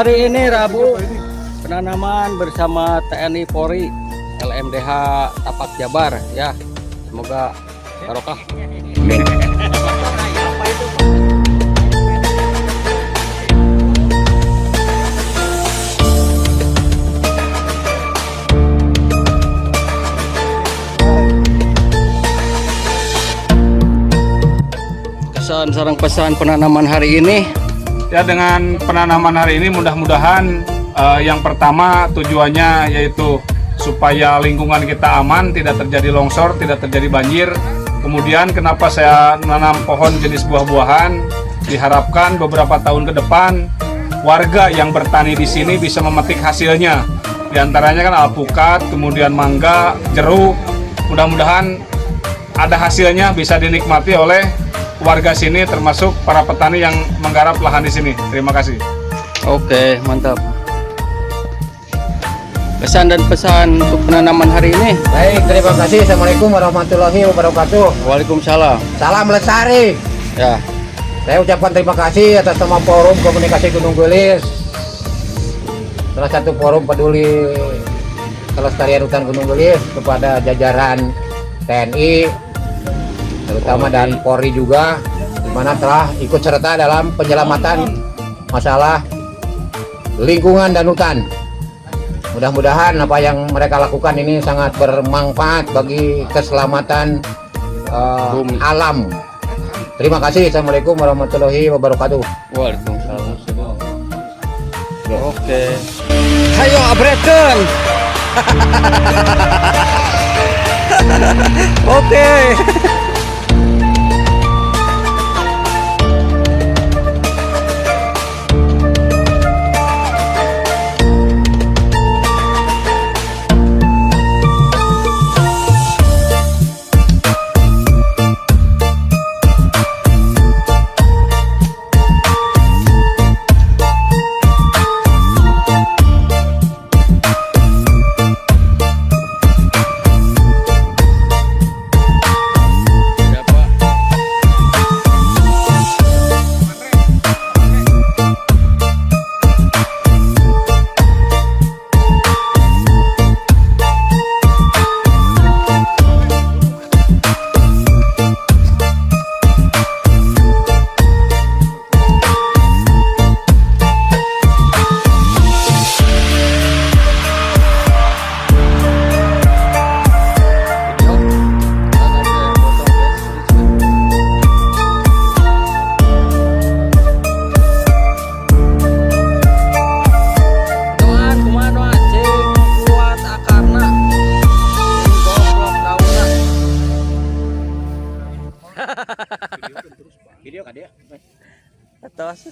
Hari ini Rabu, penanaman bersama TNI Polri, LMDH Tapak Jabar ya. Semoga barokah. Kesan sarang pesan penanaman hari ini. Ya, dengan penanaman hari ini mudah-mudahan yang pertama tujuannya yaitu supaya lingkungan kita aman, tidak terjadi longsor, tidak terjadi banjir. Kemudian kenapa saya menanam pohon jenis buah-buahan? Diharapkan beberapa tahun ke depan warga yang bertani di sini bisa memetik hasilnya. Di antaranya kan alpukat, kemudian mangga, jeruk. Mudah-mudahan ada hasilnya bisa dinikmati oleh warga sini, termasuk para petani yang menggarap lahan di sini. Terima kasih. Oke, mantap. Pesan dan pesan untuk penanaman hari ini. Baik, terima kasih. Assalamualaikum warahmatullahi wabarakatuh. Waalaikumsalam. Salam Lestari. Ya, Saya ucapkan terima kasih atas nama Forum Komunikasi Gunung Gelis, salah satu forum peduli kelestarian hutan Gunung Gelis, kepada jajaran TNI terutama dan Polri juga, di mana telah ikut serta dalam penyelamatan masalah lingkungan dan hutan. Mudah-mudahan apa yang mereka lakukan ini sangat bermanfaat bagi keselamatan alam. Terima kasih. Assalamualaikum warahmatullahi wabarakatuh. waalaikumsalam. Oke. Hayo abrekeun. Oke. Video kan dia? Atas.